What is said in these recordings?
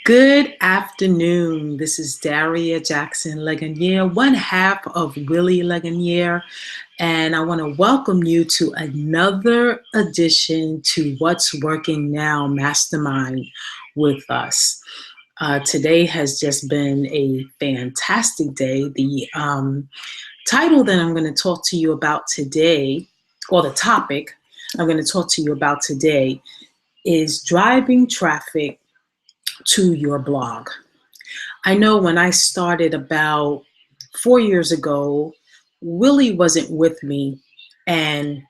Good afternoon. This is Daria Jackson Legonier, one half of Willie Legonier, and I want to welcome you to another edition to What's Working Now Mastermind with us. Today has just been a fantastic day. The title that I'm going to talk to you about today, or the topic I'm going to talk to you about today, is driving traffic to your blog. I know when I started about 4 years ago, Willie wasn't with me, and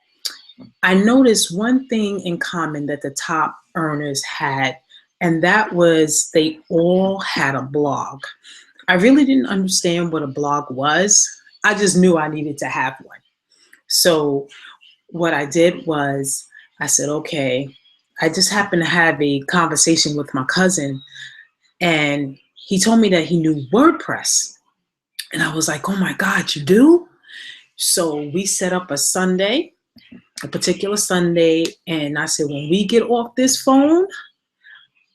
I noticed one thing in common that the top earners had, and that was they all had a blog. I really didn't understand what a blog was. I just knew I needed to have one. So what I did was I said, okay, I just happened to have a conversation with my cousin, and he told me that he knew WordPress. And I was like, oh my God, you do? So we set up a particular Sunday, and I said, when we get off this phone,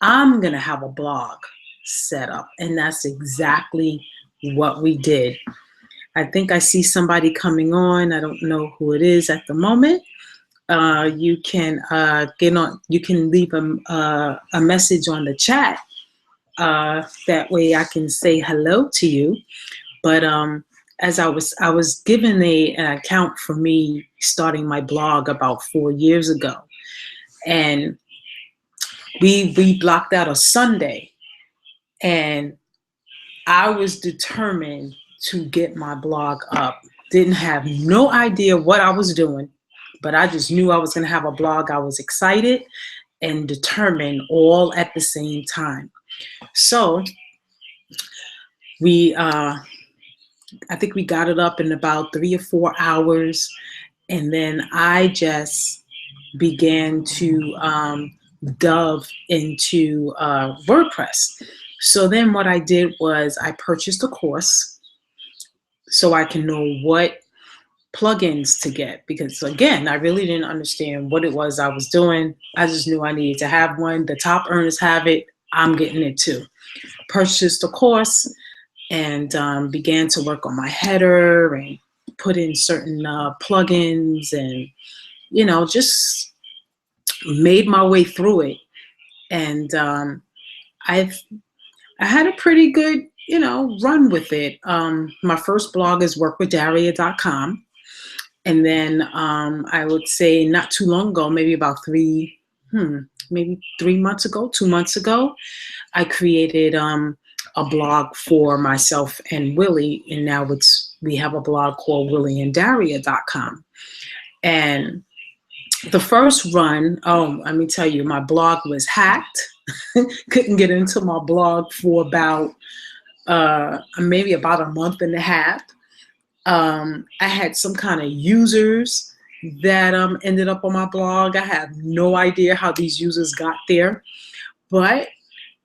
I'm going to have a blog set up. And that's exactly what we did. I think I see somebody coming on. I don't know who it is at the moment. You can get on. You can leave a message on the chat. That way I can say hello to you. But as I was given an account for me starting my blog about 4 years ago, and we blocked out a Sunday, and I was determined to get my blog up. Didn't have no idea what I was doing, but I just knew I was going to have a blog. I was excited and determined all at the same time. So I think we got it up in about 3 or 4 hours, and then I just began to delve into WordPress. So then what I did was I purchased a course so I can know what plugins to get, because again, I really didn't understand what it was I was doing. I just knew I needed to have one. The top earners have it. I'm getting it too. Purchased a course and began to work on my header and put in certain plugins, and just made my way through it. And I had a pretty good run with it. My first blog is workwithdaria.com, and then I would say not too long ago, maybe about maybe 3 months ago, 2 months ago, I created a blog for myself and Willie, and now we have a blog called willieanddaria.com. And the first run, let me tell you, my blog was hacked. Couldn't get into my blog for about maybe about a month and a half. I had some kind of users that ended up on my blog. I have no idea how these users got there, but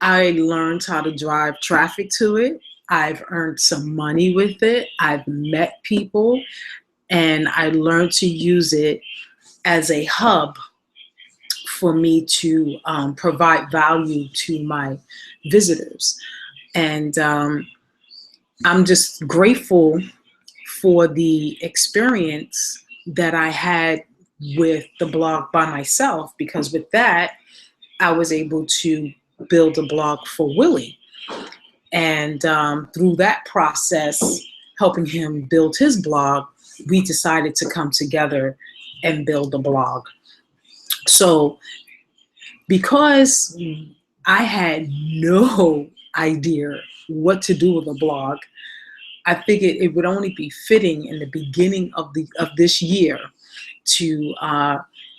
I learned how to drive traffic to it. I've earned some money with it. I've met people, and I learned to use it as a hub for me to provide value to my visitors. And I'm just grateful for the experience that I had with the blog by myself, because with that, I was able to build a blog for Willie. And through that process, helping him build his blog, we decided to come together and build a blog. So because I had no idea what to do with a blog, I figured it would only be fitting in the beginning of this year to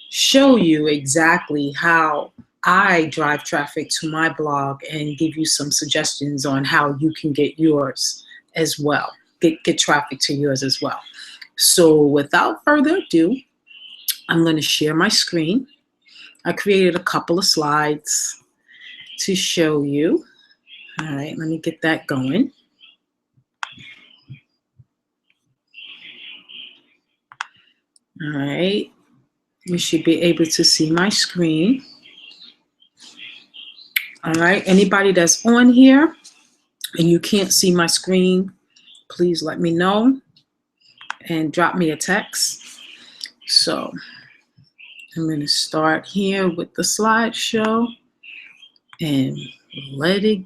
show you exactly how I drive traffic to my blog and give you some suggestions on how you can get yours as well, get traffic to yours as well. So without further ado, I'm going to share my screen. I created a couple of slides to show you. All right, let me get that going. All right, you should be able to see my screen. All right, anybody that's on here and you can't see my screen, please let me know and drop me a text. So I'm going to start here with the slideshow and let it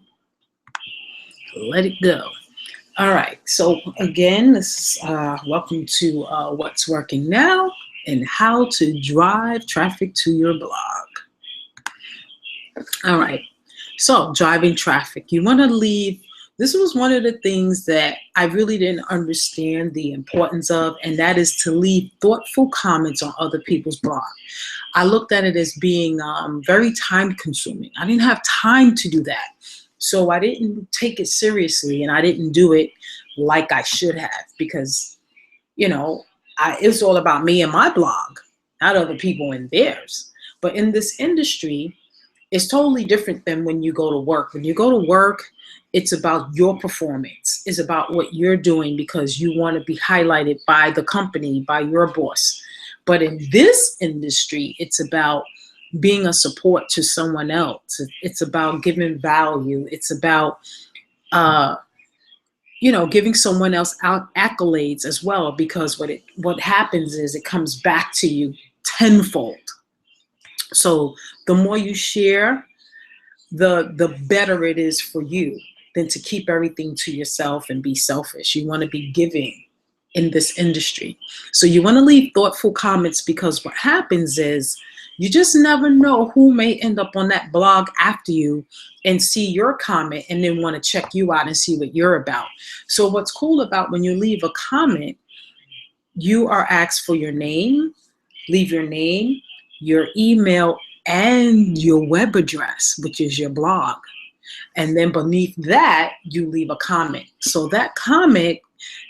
go. All right, so again, this is welcome to What's Working Now and how to drive traffic to your blog. All right, so driving traffic. You want to leave. This was one of the things that I really didn't understand the importance of, and that is to leave thoughtful comments on other people's blog. I looked at it as being very time consuming. I didn't have time to do that. So I didn't take it seriously, and I didn't do it like I should have because, you know, it's all about me and my blog, not other people and theirs. But in this industry, it's totally different than when you go to work. When you go to work, it's about your performance. It's about what you're doing because you want to be highlighted by the company, by your boss. But in this industry, it's about being a support to someone else. It's about giving value. It's about, giving someone else accolades as well, because what happens is it comes back to you tenfold. So the more you share, the better it is for you than to keep everything to yourself and be selfish. You want to be giving in this industry. So you want to leave thoughtful comments, because what happens is you just never know who may end up on that blog after you and see your comment and then want to check you out and see what you're about. So what's cool about when you leave a comment, you are asked for your name, leave your name, your email, and your web address, which is your blog. And then beneath that, you leave a comment. So that comment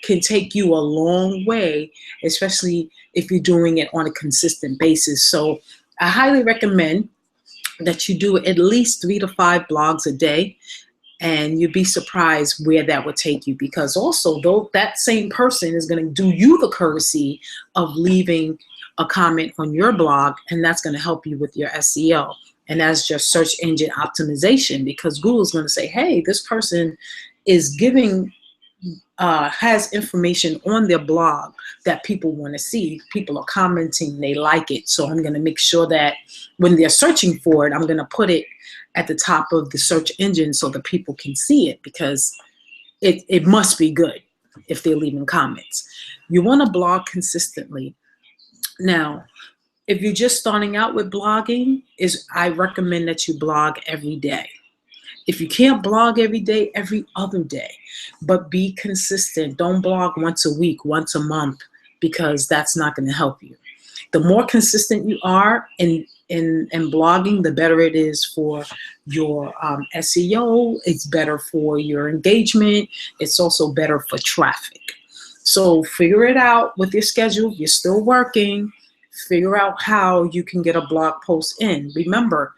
can take you a long way, especially if you're doing it on a consistent basis. So I highly recommend that you do at least 3 to 5 blogs a day, and you'd be surprised where that would take you, because also though that same person is going to do you the courtesy of leaving a comment on your blog, and that's going to help you with your SEO. And that's just search engine optimization, because Google's going to say, hey, this person is giving, has information on their blog that people want to see. People are commenting, they like it. So I'm going to make sure that when they're searching for it, I'm going to put it at the top of the search engine so that people can see it, because it must be good if they're leaving comments. You want to blog consistently. Now, if you're just starting out with blogging, I recommend that you blog every day. If you can't blog every day, every other day, but be consistent. Don't blog once a week, once a month, because that's not going to help you. The more consistent you are in blogging, the better it is for your SEO. It's better for your engagement. It's also better for traffic. So figure it out with your schedule. You're still working. Figure out how you can get a blog post in. Remember,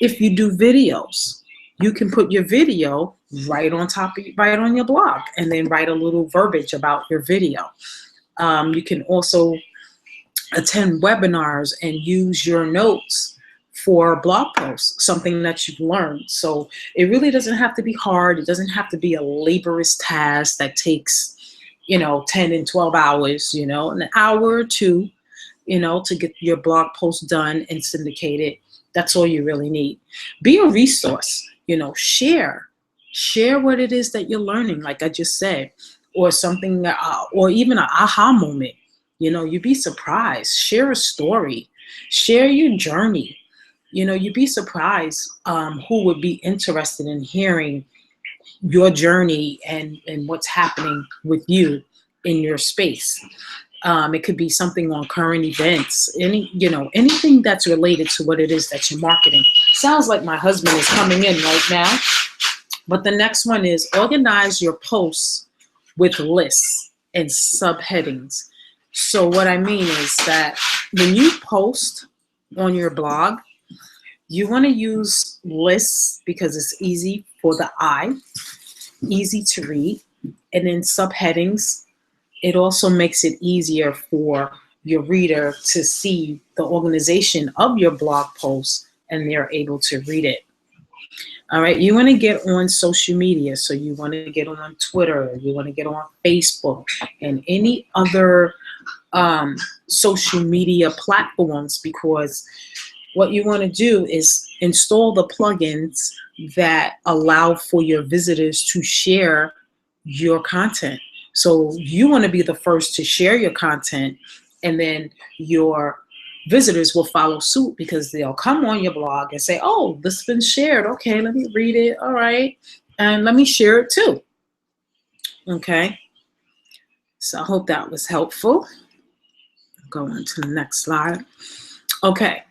if you do videos, you can put your video right on your blog, and then write a little verbiage about your video. You can also attend webinars and use your notes for blog posts, something that you've learned. So it really doesn't have to be hard. It doesn't have to be a laborious task that takes, 10 and 12 hours, an hour or two, to get your blog post done and syndicated. That's all you really need. Be a resource, share what it is that you're learning, like I just said, or something, or even an aha moment. You'd be surprised. Share a story, share your journey. You'd be surprised who would be interested in hearing your journey and what's happening with you in your space. It could be something on current events, anything that's related to what it is that you're marketing. Sounds like my husband is coming in right now. But the next one is organize your posts with lists and subheadings. So what I mean is that when you post on your blog, you want to use lists because it's easy for the eye, easy to read, and then subheadings. It also makes it easier for your reader to see the organization of your blog post, and they're able to read it. All right, you want to get on social media. So you want to get on Twitter, you want to get on Facebook, and any other social media platforms, because what you want to do is install the plugins that allow for your visitors to share your content. So you want to be the first to share your content, and then your visitors will follow suit because they'll come on your blog and say, oh, this has been shared. Okay, let me read it. All right. And let me share it too. Okay. So I hope that was helpful. Go on to the next slide. Okay.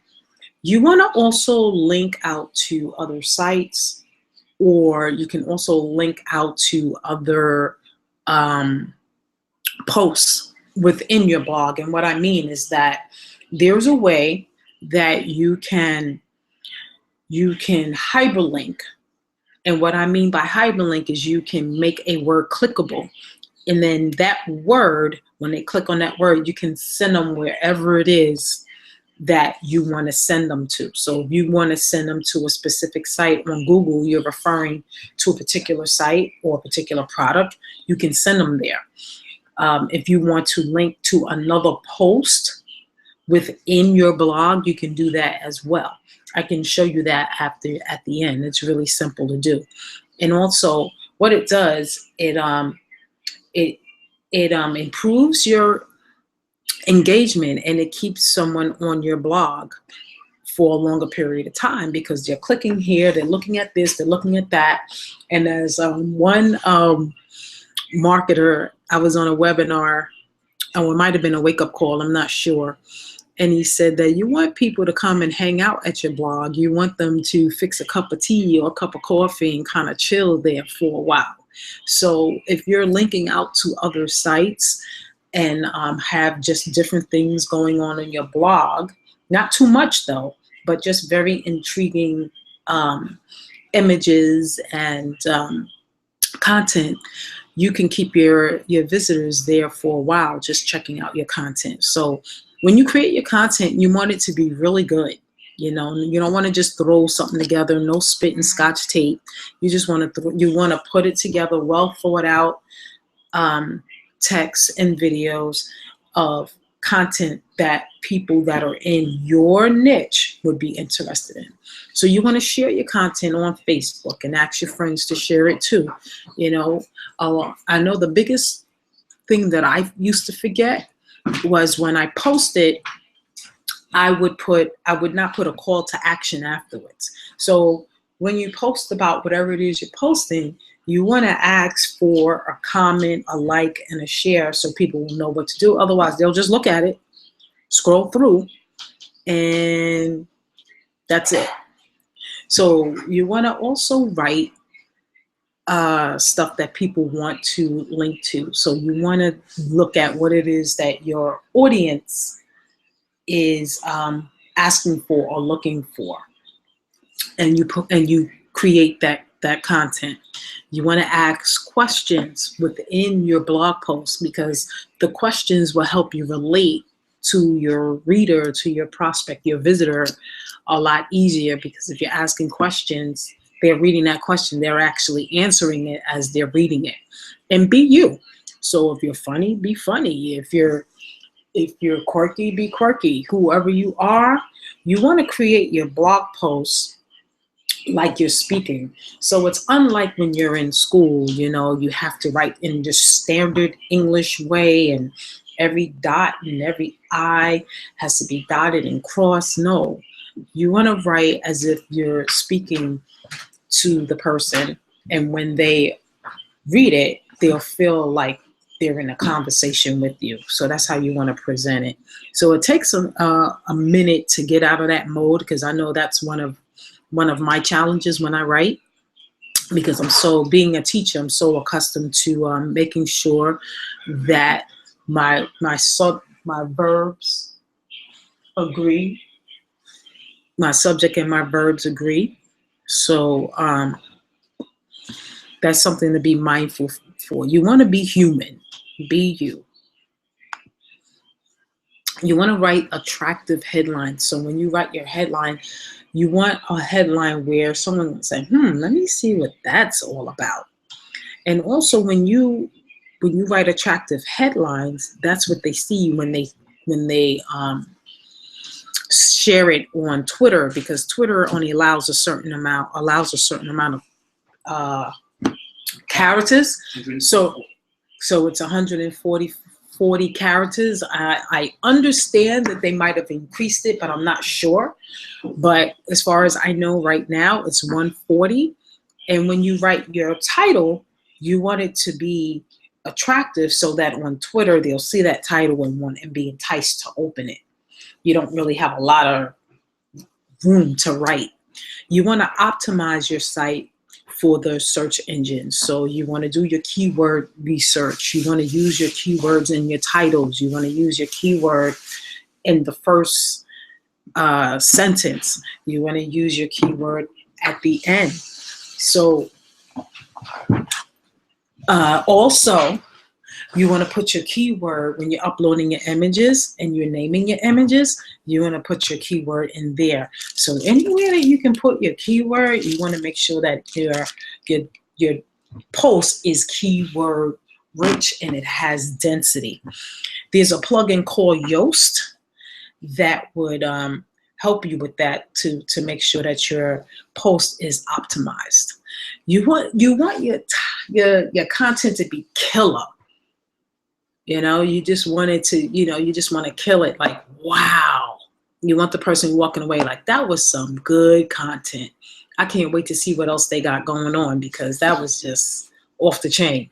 You want to also link out to other sites, or you can also link out to other posts within your blog. And what I mean is that there's a way that you can hyperlink. And what I mean by hyperlink is you can make a word clickable. And then that word, when they click on that word, you can send them wherever it is that you want to send them to. So if you want to send them to a specific site on Google, you're referring to a particular site or a particular product, you can send them there. If you want to link to another post within your blog, you can do that as well. I can show you that at the end. It's really simple to do. And also what it does, it improves your engagement, and it keeps someone on your blog for a longer period of time because they're clicking here, they're looking at this, they're looking at that. And as one marketer, I was on a webinar, or it might have been a wake-up call, I'm not sure. And he said that you want people to come and hang out at your blog. You want them to fix a cup of tea or a cup of coffee and kind of chill there for a while. So if you're linking out to other sites and have just different things going on in your blog, not too much though, but just very intriguing images and content, you can keep your visitors there for a while just checking out your content. So when you create your content, you want it to be really good. You know, you don't want to just throw something together, no spit and scotch tape. You just want to put it together, well thought out texts and videos of content that people that are in your niche would be interested in. So you want to share your content on Facebook and ask your friends to share it too. You know, I know the biggest thing that I used to forget was when I posted, I would not put a call to action afterwards. So when you post about whatever it is you're posting, you want to ask for a comment, a like, and a share so people will know what to do. Otherwise, they'll just look at it, scroll through, and that's it. So you want to also write stuff that people want to link to. So you want to look at what it is that your audience is asking for or looking for, and you create that content. You want to ask questions within your blog post, because the questions will help you relate to your reader, to your prospect, your visitor a lot easier, because if you're asking questions, they're reading that question, they're actually answering it as they're reading it. And be you. So if you're funny, be funny. If you're quirky, be quirky. Whoever you are, you want to create your blog posts like you're speaking. So it's unlike when you're in school, you know, you have to write in the standard English way, and every dot and every I has to be dotted and crossed. No, you want to write as if you're speaking to the person, and when they read it, they'll feel like they're in a conversation with you. So that's how you want to present it. So it takes a minute to get out of that mode, because I know that's one of my challenges when I write, because being a teacher, I'm so accustomed to making sure that my verbs agree, my subject and my verbs agree. So that's something to be mindful for. You want to be human, be you. You want to write attractive headlines. So when you write your headline, you want a headline where someone will say, let me see what that's all about. And also when you write attractive headlines, that's what they see when they share it on Twitter, because Twitter only allows a certain amount of characters. So it's 140 characters. I understand that they might have increased it, but I'm not sure. But as far as I know right now, it's 140. And when you write your title, you want it to be attractive so that on Twitter they'll see that title and be enticed to open it. You don't really have a lot of room to write. You want to optimize your site for the search engine. So you want to do your keyword research. You want to use your keywords in your titles. You want to use your keyword in the first sentence. You want to use your keyword at the end. So also, you want to put your keyword when you're uploading your images and you're naming your images. You want to put your keyword in there. So anywhere that you can put your keyword, you want to make sure that your post is keyword rich and it has density. There's a plugin called Yoast that would help you with that to make sure that your post is optimized. You want your content to be killer. You just want it to, you just want to kill it. Like, wow. You want the person walking away like, that was some good content. I can't wait to see what else they got going on, because that was just off the chain.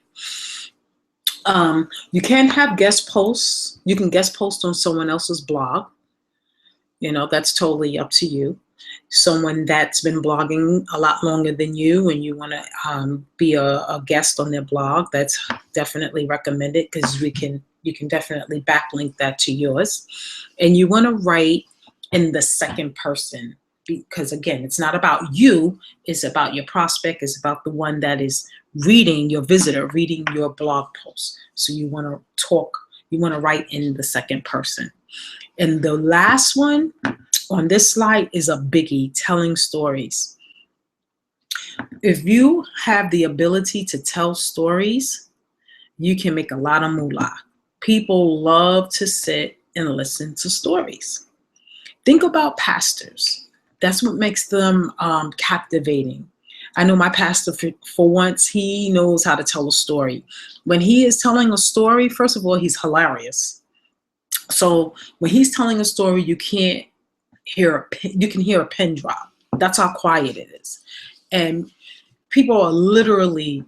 You can have guest posts. You can guest post on someone else's blog. That's totally up to you. Someone that's been blogging a lot longer than you and you want to be a guest on their blog, that's definitely recommended, because you can definitely backlink that to yours. And you want to write in the second person, because again, it's not about you, it's about your prospect, it's about the one that is reading, your visitor reading your blog post. So you want to write in the second person. And the last one on this slide is a biggie: telling stories. If you have the ability to tell stories, you can make a lot of moolah. People love to sit and listen to stories. Think about pastors. That's what makes them captivating. I know my pastor, for once, he knows how to tell a story. When he is telling a story, first of all, he's hilarious. So when he's telling a story, you can hear a pin drop. That's how quiet it is. And people are literally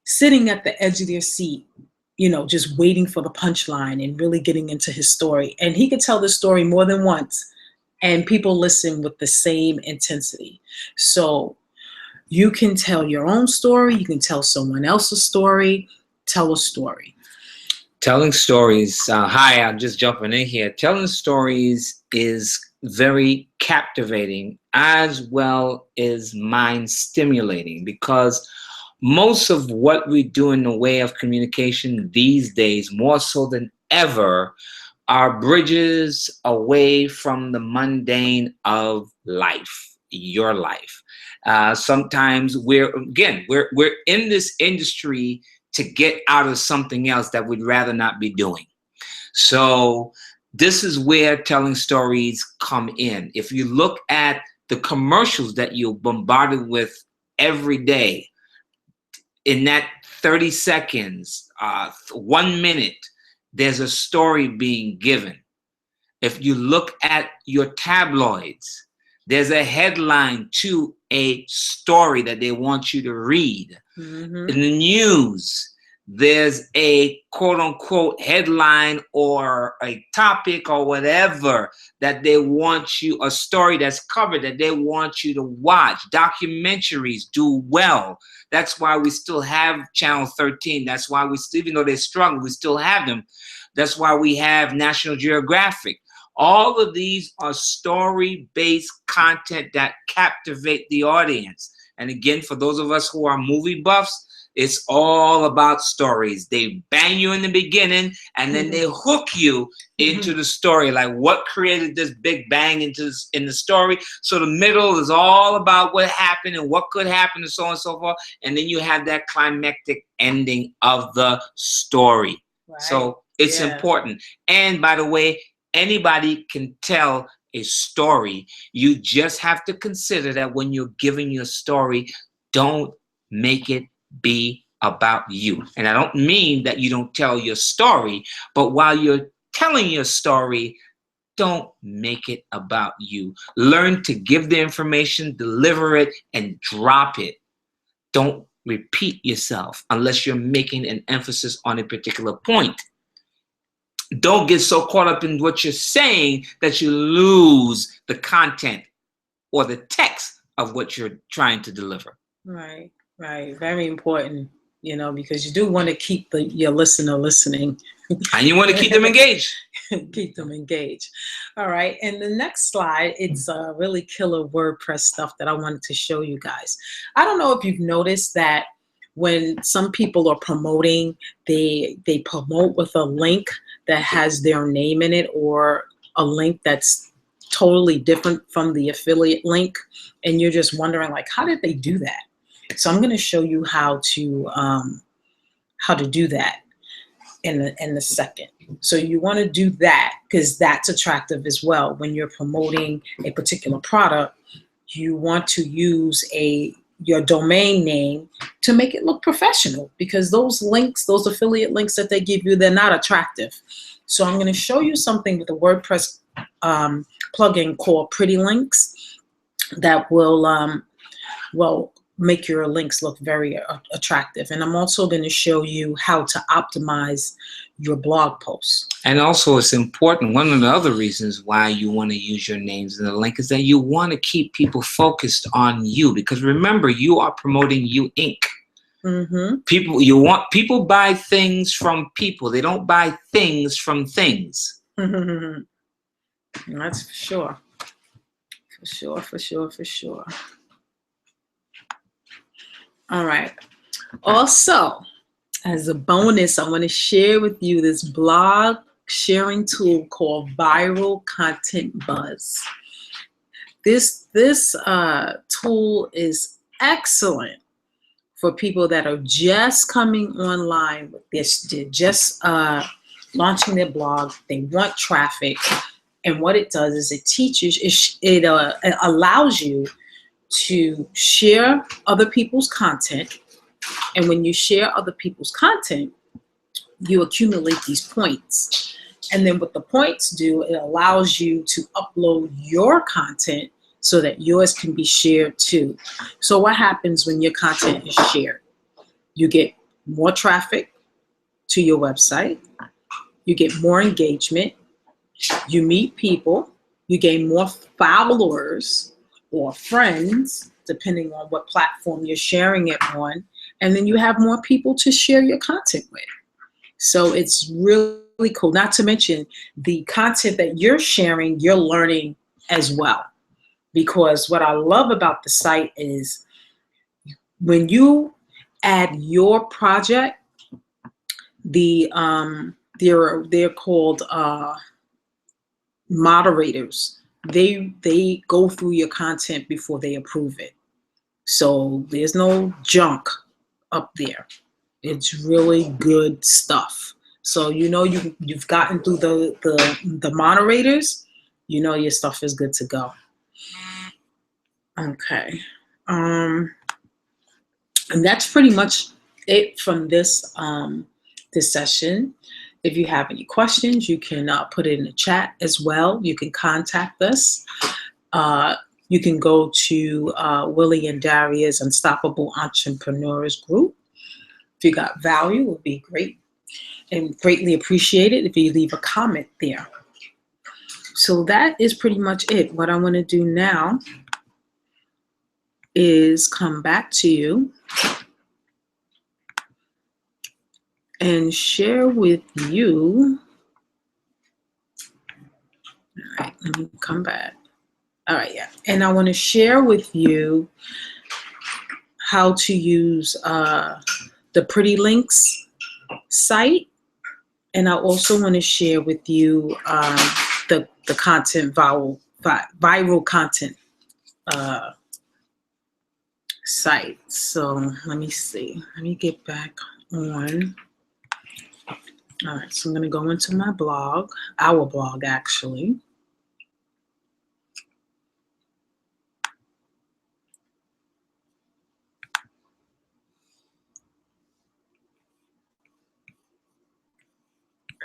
sitting at the edge of their seat, just waiting for the punchline and really getting into his story. And he could tell the story more than once, and people listen with the same intensity. So you can tell your own story. You can tell someone else's story. Tell a story. Telling stories. Hi, I'm just jumping in here. Telling stories is very captivating as well as mind stimulating, because most of what we do in the way of communication these days, more so than ever, are bridges away from the mundane of life, your life. Sometimes we're in this industry to get out of something else that we'd rather not be doing. So this is where telling stories come in. If you look at the commercials that you're bombarded with every day, in that 30 seconds, 1 minute, there's a story being given. If you look at your tabloids, there's a headline to a story that they want you to read. Mm-hmm. In the news, there's a quote unquote headline or a topic or whatever that they want you, a story that's covered that they want you to watch. Documentaries do well. That's why we still have Channel 13. That's why we still, even though they struggle, we still have them. That's why we have National Geographic. All of these are story-based content that captivate the audience. And again, for those of us who are movie buffs, It's all about stories. They bang you in the beginning, and then they hook you into the story. Like, what created this big bang in the story? So the middle is all about what happened and what could happen, and so on and so forth. And then you have that climactic ending of the story. Right. So it's important. And by the way, anybody can tell a story. You just have to consider that when you're giving your story, don't make it be about you. And I don't mean that you don't tell your story, but while you're telling your story, don't make it about you. Learn to give the information, deliver it, and drop it. Don't repeat yourself unless you're making an emphasis on a particular point. Don't get so caught up in what you're saying that you lose the content or the text of what you're trying to deliver. Right, right. Very important, because you do want to keep your listener listening. And you want to keep them engaged. Keep them engaged. All right. And the next slide, it's really killer WordPress stuff that I wanted to show you guys. I don't know if you've noticed that when some people are promoting, they promote with a link that has their name in it, or a link that's totally different from the affiliate link, and you're just wondering, like, how did they do that? So I'm going to show you how to do that in a second. So you want to do that because that's attractive as well. When you're promoting a particular product, you want to use your domain name to make it look professional, because those links, those affiliate links that they give you, they're not attractive. So I'm going to show you something with a WordPress plugin called Pretty Links that will make your links look very attractive. And I'm also going to show you how to optimize your blog posts. And also, it's important. One of the other reasons why you want to use your names in the link is that you want to keep people focused on you, because remember, you are promoting You Inc. People buy things from people. They don't buy things from things. That's for sure. For sure. All right. Also, as a bonus, I want to share with you this blog sharing tool called Viral Content Buzz. This tool is excellent for people that are just coming online with this. They're just launching their blog. They want traffic. And what it does is it allows you to share other people's content. And when you share other people's content, you accumulate these points. And then what the points do, it allows you to upload your content so that yours can be shared too. So what happens when your content is shared? You get more traffic to your website. You get more engagement. You meet people. You gain more followers or friends, depending on what platform you're sharing it on. And then you have more people to share your content with. So it's really cool. Not to mention the content that you're sharing, you're learning as well. Because what I love about the site is when you add your project, they're called moderators. They go through your content before they approve it. So there's no junk up there. It's really good stuff. So you've gotten through the moderators, your stuff is good to go. Okay. And that's pretty much it from this session. If you have any questions, you can put it in the chat as well. You can contact us. You can go to Willie and Daria's Unstoppable Entrepreneurs Group. If you got value, it would be great and greatly appreciated if you leave a comment there. So that is pretty much it. What I want to do now is come back to you and share with you. All right, let me come back. All right, yeah. And I want to share with you how to use the the Pretty Links site, and I also want to share with you the content viral content site. So let me see. Let me get back on. All right, so I'm going to go into my blog, our blog actually.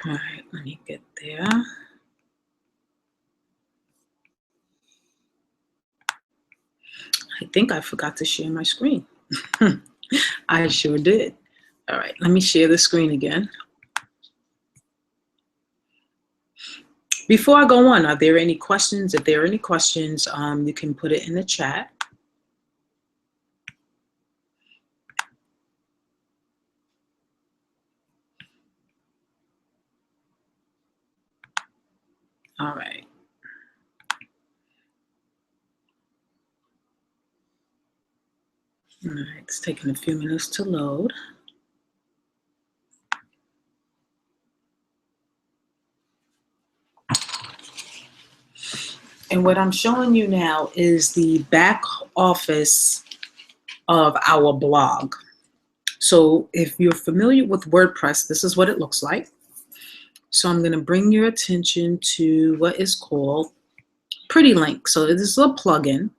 All right, let me get there. I think I forgot to share my screen. I sure did. All right, let me share the screen again. Before I go on, are there any questions? If there are any questions, you can put it in the chat. All right. All right, it's taking a few minutes to load. And what I'm showing you now is the back office of our blog. So if you're familiar with WordPress, this is what it looks like. So I'm going to bring your attention to what is called Pretty Link. So this is a plugin.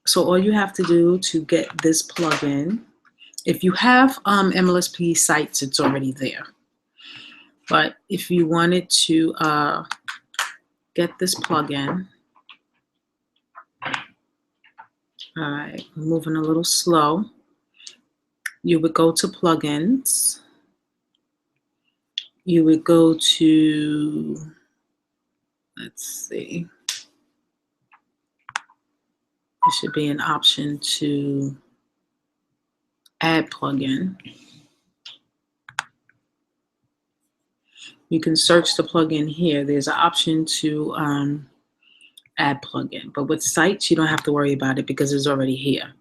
So all you have to do to get this plugin, if you have MLSP sites, it's already there. But if you wanted to get this plugin, all right, I'm moving a little slow. You would go to plugins. You would go to, let's see, there should be an option to add plugin. You can search the plugin here. There's an option to add plugin. But with sites, you don't have to worry about it because it's already here.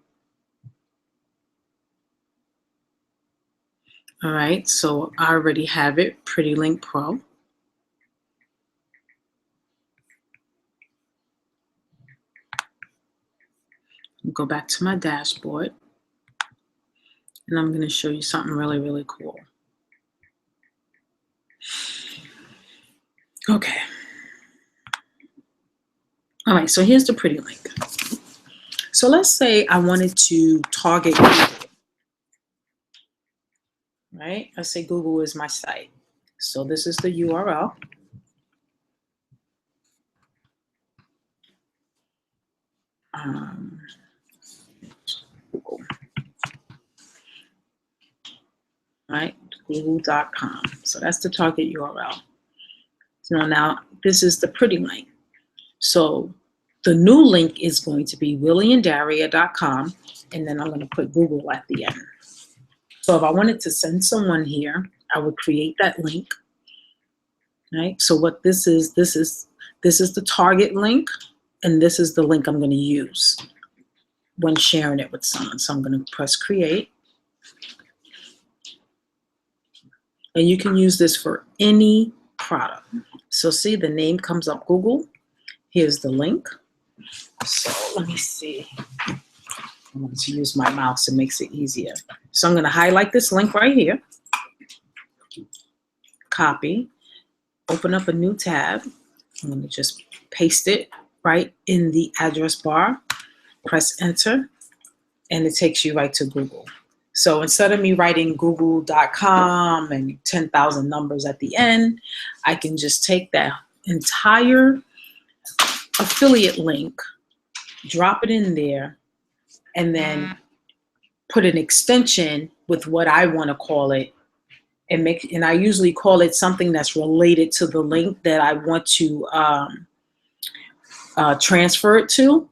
All right, so I already have it, Pretty Link Pro. Go back to my dashboard, and I'm going to show you something really, really cool. Okay. All right, so here's the Pretty Link. So let's say I wanted to target Google, right? Let's say Google is my site. So this is the URL. Google. Right, google.com. So that's the target URL. So now this is the Pretty Link. So the new link is going to be willieanddaria.com, and then I'm going to put Google at the end. So if I wanted to send someone here, I would create that link. Right. So what this is the target link, and this is the link I'm going to use when sharing it with someone. So I'm going to press create. And you can use this for any product. So see, the name comes up Google. Here's the link. So let me see. I want to use my mouse. It makes it easier. So I'm going to highlight this link right here. Copy. Open up a new tab. I'm going to just paste it right in the address bar. Press enter. And it takes you right to Google. So instead of me writing google.com and 10,000 numbers at the end, I can just take that entire affiliate link, drop it in there, and then put an extension with what I want to call it, and I usually call it something that's related to the link that I want to transfer it to,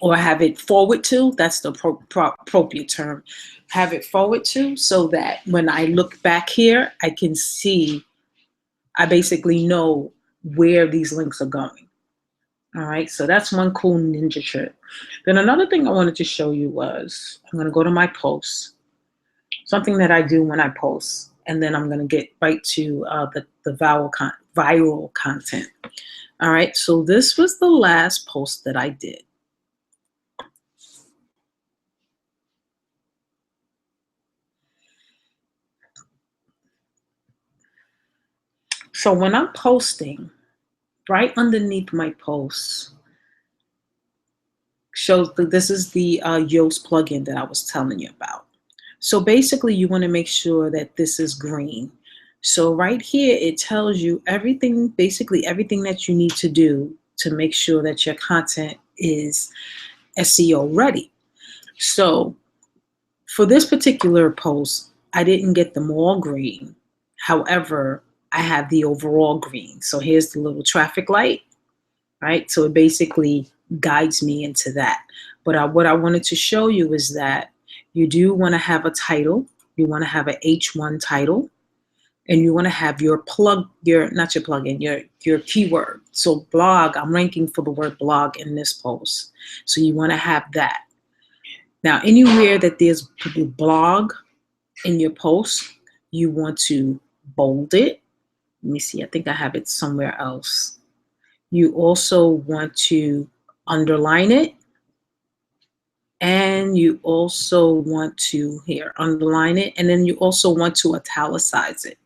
or have it forward to. That's the appropriate term. Have it forward to, so that when I look back here, I can see, I basically know where these links are going. All right, so that's one cool ninja trick. Then another thing I wanted to show you was, I'm going to go to my posts, something that I do when I post, and then I'm going to get right to the viral content. All right, so this was the last post that I did. So when I'm posting, right underneath my posts shows that this is the Yoast plugin that I was telling you about. So basically you want to make sure that this is green. So right here, it tells you everything, basically everything that you need to do to make sure that your content is SEO ready. So for this particular post, I didn't get them all green. However, I have the overall green. So here's the little traffic light, right? So it basically guides me into that. But what I wanted to show you is that you do want to have a title. You want to have an H1 title, and you want to have your not your plugin, your keyword. So blog, I'm ranking for the word blog in this post. So you want to have that. Now, anywhere that there's blog in your post, you want to bold it. Let me see, I think I have it somewhere else. You also want to underline it. And you also want to, here, underline it. And then you also want to italicize it.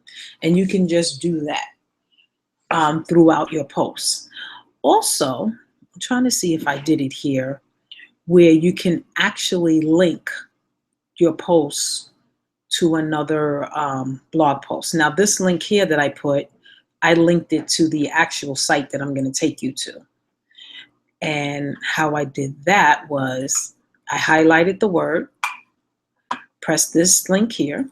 And you can just do that throughout your posts. Also, I'm trying to see if I did it here, where you can actually link your posts to another blog post. Now, this link here that I linked it to the actual site that I'm going to take you to. And how I did that was I highlighted the word, press this link here,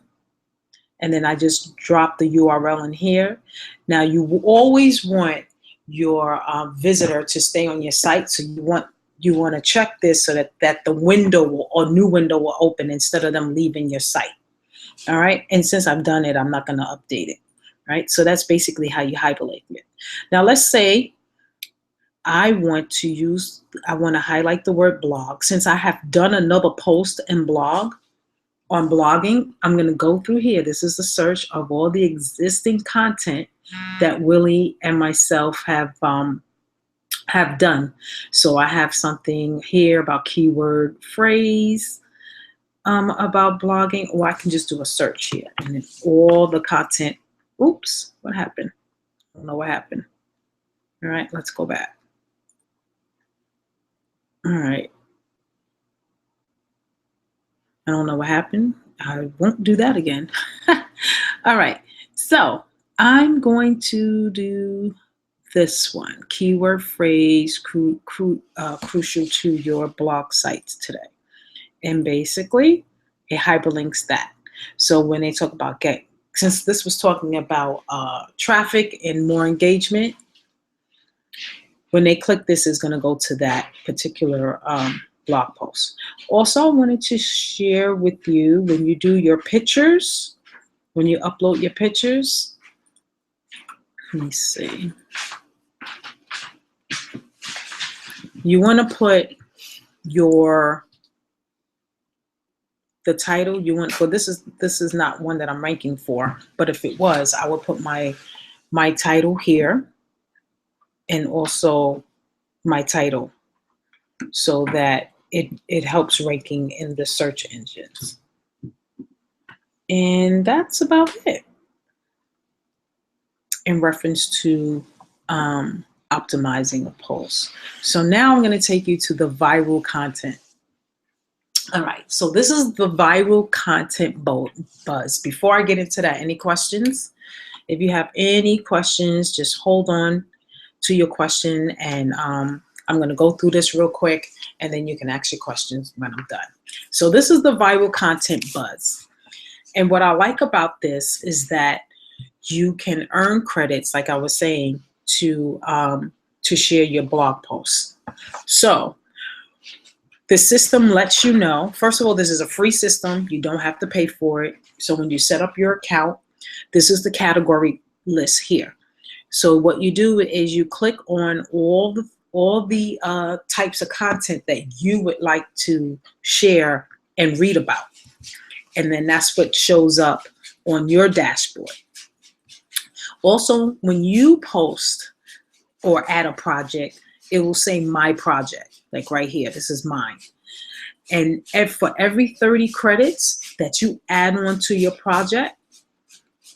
and then I just drop the URL in here. Now, you always want your visitor to stay on your site, so you want to check this so that the window or new window will open instead of them leaving your site. All right, and since I've done it, I'm not going to update it. Right, so that's basically how you highlight it. Now, let's say I want to highlight the word blog. Since I have done another post in blog, on blogging, I'm going to go through here. This is the search of all the existing content that Willie and myself have done. So I have something here about keyword phrase about blogging, or I can just do a search here. And then all the content, oops, what happened? I don't know what happened. All right, let's go back. All right. I don't know what happened. I won't do that again. All right. So I'm going to do this one, keyword phrase crucial to your blog sites today. And basically, it hyperlinks that. So when they talk about since this was talking about traffic and more engagement, when they click this, is going to go to that particular blog post. Also, I wanted to share with you, when you do your pictures, when you upload your pictures, let me see. You want to put the title you want. For this is not one that I'm ranking for, but if it was, I would put my title here, and also my title, so that it helps ranking in the search engines. And that's about it in reference to optimizing a post. So now I'm going to take you to the viral content. All right, so this is the viral content buzz. Before I get into that, any questions? If you have any questions, just hold on to your question, and I'm going to go through this real quick, and then you can ask your questions when I'm done. So this is the viral content buzz. And what I like about this is that you can earn credits, like I was saying, to share your blog posts. So the system lets you know, first of all, this is a free system. You don't have to pay for it. So when you set up your account, this is the category list here. So what you do is you click on all all the types of content that you would like to share and read about. And then that's what shows up on your dashboard. Also, when you post or add a project, it will say my project, like right here, this is mine. And for every 30 credits that you add on to your project,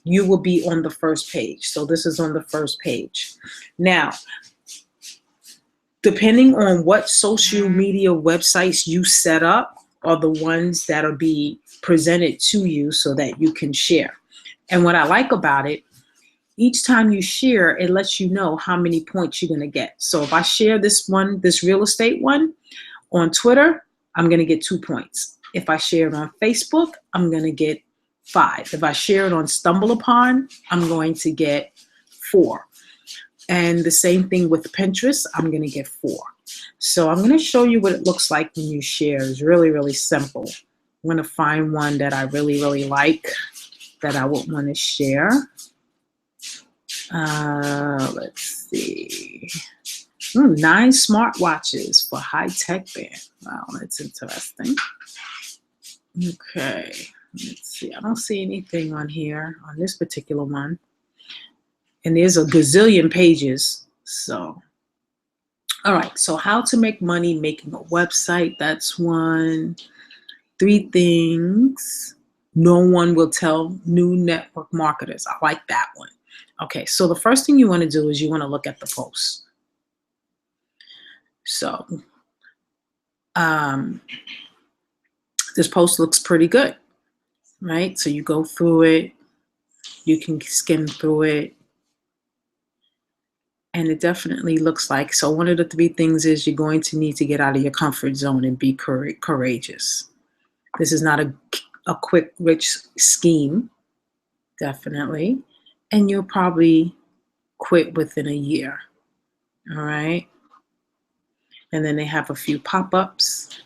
you will be on the first page. So this is on the first page. Now, depending on what social media websites you set up are the ones that'll be presented to you so that you can share. And what I like about it, each time you share, it lets you know how many points you're going to get. So if I share this one, this real estate one on Twitter, I'm going to get 2 points. If I share it on Facebook, I'm going to get 5. If I share it on StumbleUpon, I'm going to get 4. And the same thing with Pinterest, I'm going to get 4. So I'm going to show you what it looks like when you share. It's really, really simple. I'm going to find one that I really, really like that I would want to share. Let's see. 9 smartwatches for high-tech band. Wow, that's interesting. Okay, let's see. I don't see anything on here on this particular one. And there's a gazillion pages. So, all right. So how to make money making a website. That's one. 3 things no one will tell new network marketers. I like that one. Okay. So the first thing you want to do is you want to look at the post. So this post looks pretty good, right? So you go through it. You can skim through it. And it definitely looks like, so one of the 3 things is you're going to need to get out of your comfort zone and be courageous. This is not a quick, rich scheme, definitely. And you'll probably quit within a year, all right? And then they have a few pop-ups.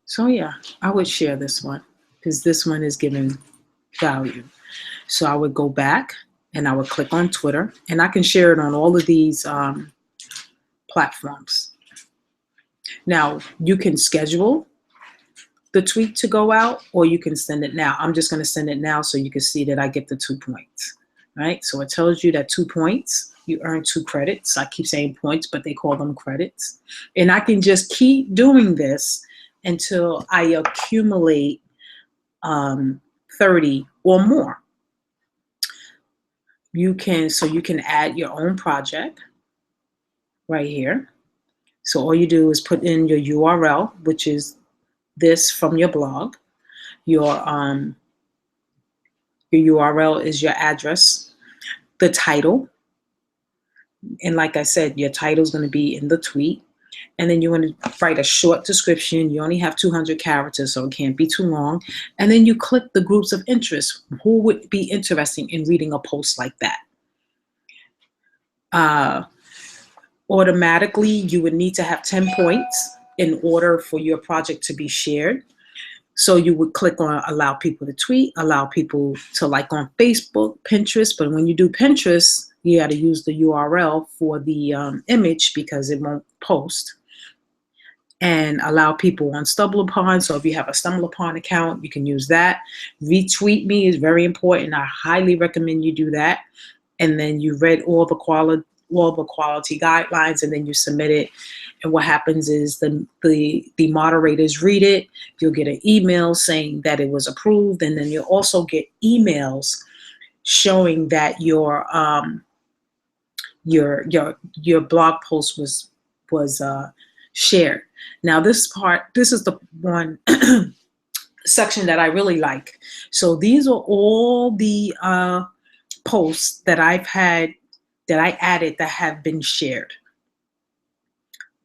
So yeah, I would share this one because this one is giving value. So I would go back and I would click on Twitter, and I can share it on all of these platforms. Now, you can schedule the tweet to go out, or you can send it now. I'm just going to send it now so you can see that I get the 2 points, right? So it tells you that 2 points, you earn 2 credits. I keep saying points, but they call them credits. And I can just keep doing this until I accumulate 30 or more. You can add your own project right here. So all you do is put in your URL, which is this from your blog. Your URL is your address, the title. And like I said, your title is going to be in the tweet. And then you want to write a short description. You only have 200 characters, so it can't be too long. And then you click the groups of interest. Who would be interested in reading a post like that? Automatically, you would need to have 10 points in order for your project to be shared. So you would click on allow people to tweet, allow people to like on Facebook, Pinterest. But when you do Pinterest, you got to use the URL for the image because it won't post. And allow people on StumbleUpon. So if you have a StumbleUpon account, you can use that. Retweet me is very important. I highly recommend you do that. And then you read all the quality guidelines, and then you submit it. And what happens is the moderators read it. You'll get an email saying that it was approved, and then you'll also get emails showing that your blog post was shared. Now this is the one section that I really like. So these are all the posts that I've had that I added that have been shared.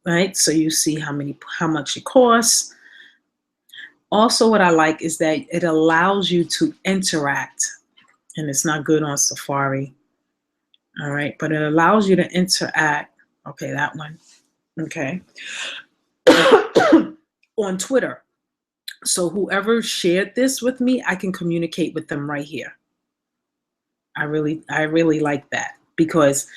Right? So you see how much it costs. Also, what I like is that it allows you to interact, and it's not good on Safari. All right, but it allows you to interact. Okay, that one. Okay. On Twitter. So whoever shared this with me, I can communicate with them right here. I really like that because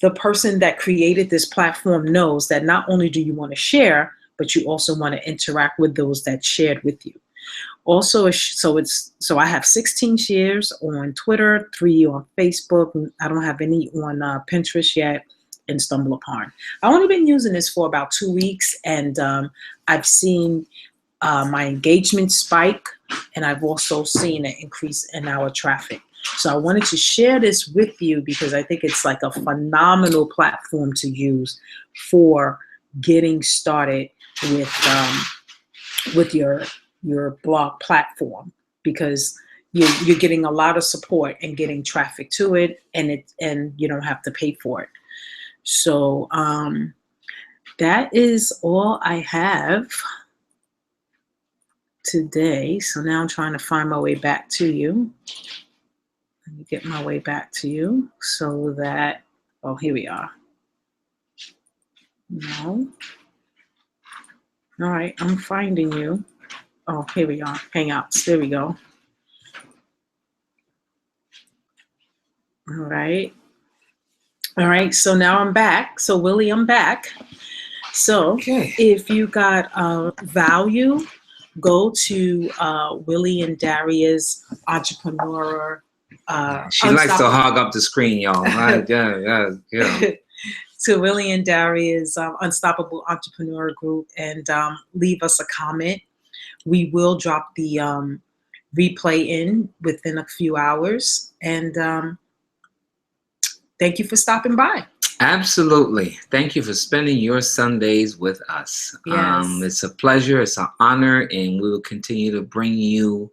the person that created this platform knows that not only do you want to share, but you also want to interact with those that shared with you. Also, so I have 16 shares on Twitter, 3 on Facebook. I don't have any on Pinterest yet, and StumbleUpon. I've only been using this for about 2 weeks, and I've seen my engagement spike, and I've also seen an increase in our traffic. So I wanted to share this with you because I think it's like a phenomenal platform to use for getting started with your blog platform, because you're getting a lot of support and getting traffic to it, and you don't have to pay for it. So that is all I have today. So now I'm trying to find my way back to you. Let me get my way back to you so that, oh, here we are. No. All right, I'm finding you. Oh, here we are. Hangouts. There we go. All right. All right. So now I'm back. So Willie, I'm back. So if you got value, go to Willie and Daria's Entrepreneur. She likes to hog up the screen, y'all. Yeah. To Willie and Daria's Unstoppable Entrepreneur Group, and leave us a comment. We will drop the replay in within a few hours. And thank you for stopping by. Absolutely. Thank you for spending your Sundays with us. Yes. It's a pleasure. It's an honor. And we will continue to bring you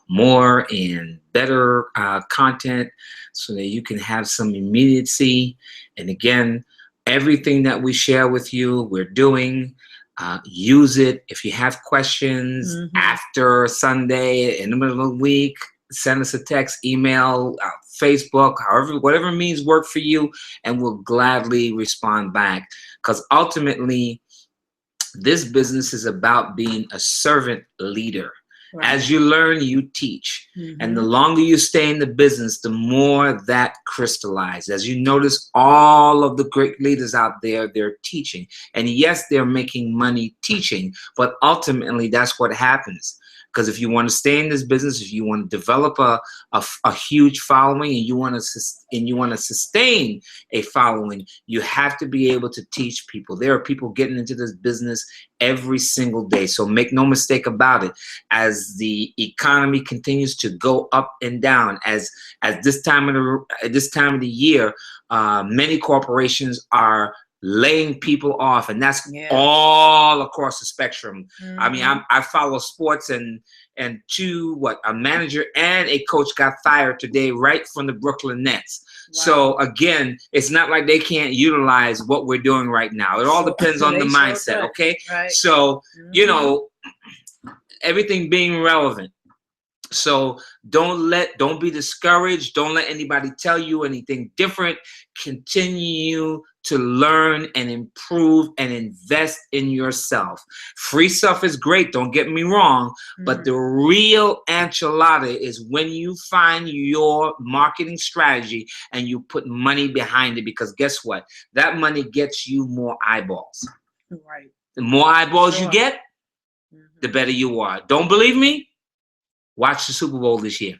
more and better content so that you can have some immediacy. And again, everything that we share with you, we're doing. Use it. If you have questions after Sunday, in the middle of the week, send us a text, email, Facebook, however, whatever means work for you, and we'll gladly respond back. Because ultimately, this business is about being a servant leader. Right. As you learn, you teach. And the longer you stay in the business, the more that crystallizes. As you notice, all of the great leaders out there, they're teaching. And yes, they're making money teaching, but ultimately that's what happens. Because if you want to stay in this business, if you want to develop a huge following, and you want to sustain a following, you have to be able to teach people. There are people getting into this business every single day. So make no mistake about it. As the economy continues to go up and down, as this time of the year, many corporations are laying people off, and that's all across the spectrum. I mean, I follow sports, and a manager and a coach got fired today right from the Brooklyn Nets. Wow. So again, it's not like they can't utilize what we're doing right now. It all depends on the mindset, okay? Right. So, you know, everything being relevant. So don't be discouraged. Don't let anybody tell you anything different. Continue to learn and improve and invest in yourself. Free stuff is great, don't get me wrong, but the real enchilada is when you find your marketing strategy and you put money behind it, because guess what? That money gets you more eyeballs. Right. The more eyeballs you get, the better you are. Don't believe me? Watch the Super Bowl this year.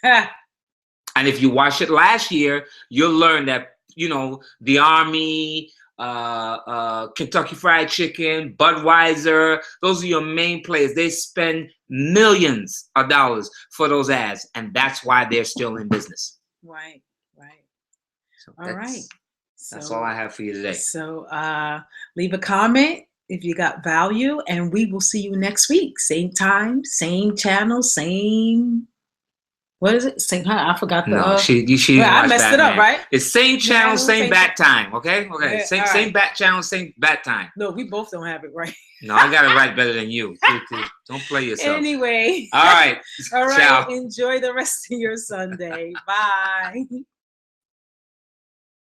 And if you watch it last year, you'll learn that, you know, the Army, Kentucky Fried Chicken, Budweiser, those are your main players. They spend millions of dollars for those ads, and that's why they're still in business. Right, right. So that's all I have for you today. So leave a comment if you got value, and we will see you next week. Same time, same channel, same... What is it? Same time? I forgot the... No, I messed it up, right? It's same channel, same bat time, okay? Okay, yeah, same bat channel, same bat time. No, we both don't have it right. No, I got it right better than you. Don't play yourself. Anyway. All right. All right. Ciao. Enjoy the rest of your Sunday. Bye.